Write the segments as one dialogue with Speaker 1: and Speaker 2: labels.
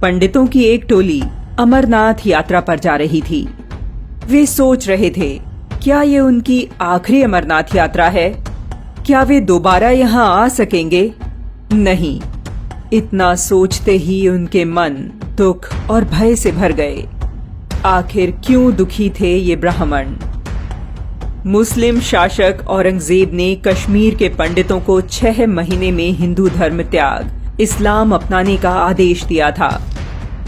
Speaker 1: पंडितों की एक टोली अमरनाथ यात्रा पर जा रही थी। वे सोच रहे थे, क्या ये उनकी आखिरी अमरनाथ यात्रा है? क्या वे दोबारा यहाँ आ सकेंगे? नहीं। इतना सोचते ही उनके मन दुख और भय से भर गए। आखिर क्यों दुखी थे ये ब्राह्मण? मुस्लिम शासक औरंगजेब ने कश्मीर के पंडितों को 6 महीने में हिंदू धर्म त्याग, इस्लाम अपनाने का आदेश दिया था।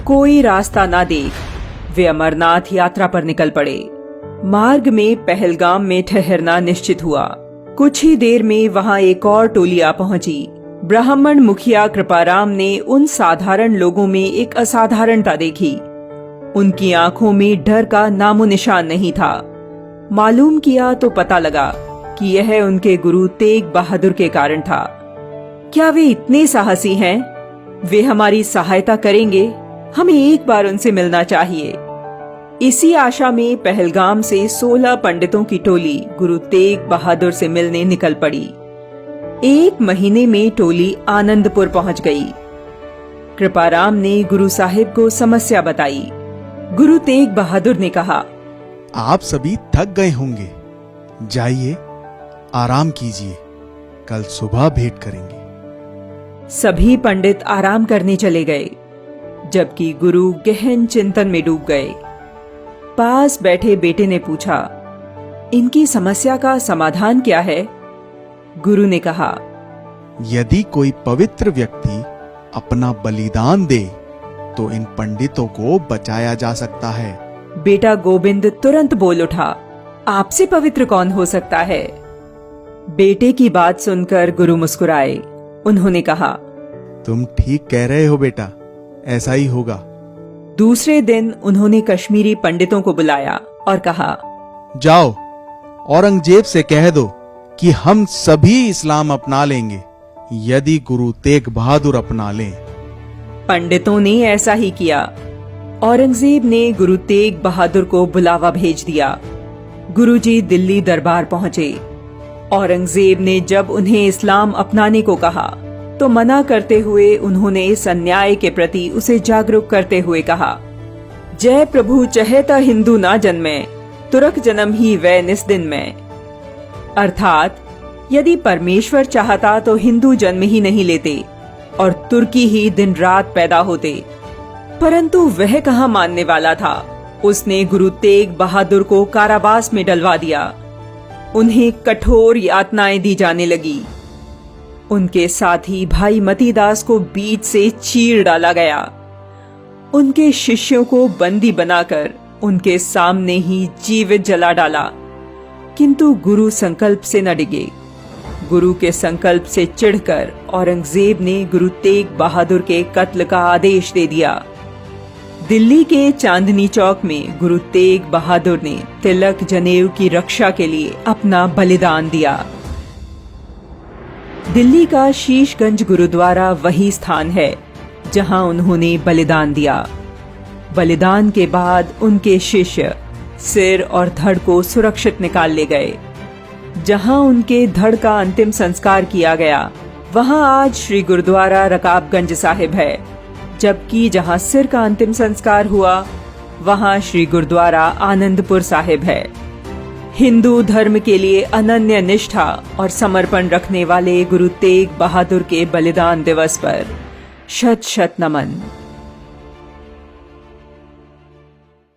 Speaker 1: कोई रास्ता ना देख वे अमरनाथ यात्रा पर निकल पड़े। मार्ग में पहलगाम में ठहरना निश्चित हुआ। कुछ ही देर में वहां एक और टोली आ पहुंची। ब्राह्मण मुखिया कृपाराम ने उन साधारण लोगों में एक असाधारणता देखी। उनकी आंखों में डर का नामो निशान नहीं था। मालूम किया तो पता लगा कि यह उनके गुरु तेग बहादुर के कारण था। क्या वे इतने साहसी हैं? वे हमारी सहायता करेंगे? हमें एक बार उनसे मिलना चाहिए। इसी आशा में पहलगाम से 16 पंडितों की टोली गुरु तेग बहादुर से मिलने निकल पड़ी। 1 महीने में टोली आनंदपुर पहुंच गई। कृपाराम ने गुरु साहिब को समस्या बताई। गुरु तेग बहादुर ने कहा,
Speaker 2: आप सभी थक गए होंगे, जाइए आराम कीजिए, कल सुबह भेंट करेंगे।
Speaker 1: सभी पंडित आराम करने चले गए, जबकि गुरु गहन चिंतन में डूब गए। पास बैठे बेटे ने पूछा, इनकी समस्या का समाधान क्या है? गुरु ने कहा,
Speaker 2: यदि कोई पवित्र व्यक्ति अपना बलिदान दे तो इन पंडितों को बचाया जा सकता है।
Speaker 1: बेटा गोविंद तुरंत बोल उठा, आपसे पवित्र कौन हो सकता है? बेटे की बात सुनकर गुरु मुस्कुराए। उन्होंने कहा,
Speaker 2: तुम ठीक कह रहे हो बेटा, ऐसा ही होगा।
Speaker 1: दूसरे दिन उन्होंने कश्मीरी पंडितों को बुलाया और कहा,
Speaker 2: जाओ औरंगजेब से कह दो कि हम सभी इस्लाम अपना लेंगे यदि गुरु तेग बहादुर अपना लें।
Speaker 1: पंडितों ने ऐसा ही किया। औरंगजेब ने गुरु तेग बहादुर को बुलावा भेज दिया। गुरुजी दिल्ली दरबार पहुंचे। औरंगजेब ने जब उन्हें इस्लाम अपनाने को कहा तो मना करते हुए उन्होंने इस अन्याय के प्रति उसे जागरूक करते हुए कहा, जय प्रभु चहेता हिंदू ना जन्मे, तुरक जन्म ही वै निस्दिन में। अर्थात यदि परमेश्वर चाहता तो हिंदू जन्म ही नहीं लेते और तुर्की ही दिन रात पैदा होते। परंतु वह कहाँ मानने वाला था। उसने गुरु तेग बहादुर को कारावास में डलवा दिया। उन्हें कठोर यातनाएं दी जाने लगी। उनके साथी भाई मतीदास को बीच से चीर डाला गया। उनके शिष्यों को बंदी बनाकर उनके सामने ही जीवित जला डाला। किंतु गुरु संकल्प से न डिगे। गुरु के संकल्प से चिढ़कर औरंगजेब ने गुरु तेग बहादुर के कत्ल का आदेश दे दिया। दिल्ली के चांदनी चौक में गुरु तेग बहादुर ने तिलक जनेऊ की रक्षा के लिए अपना बलिदान दिया। दिल्ली का शीशगंज गुरुद्वारा वही स्थान है जहां उन्होंने बलिदान दिया। बलिदान के बाद उनके शिष्य सिर और धड़ को सुरक्षित निकाल ले गए। जहां उनके धड़ का अंतिम संस्कार किया गया वहां आज श्री गुरुद्वारा रकाबगंज साहिब है, जबकि जहां सिर का अंतिम संस्कार हुआ वहां श्री गुरुद्वारा आनंदपुर साहिब है। हिंदू धर्म के लिए अनन्य निष्ठा और समर्पण रखने वाले गुरु तेग बहादुर के बलिदान दिवस पर शत शत नमन।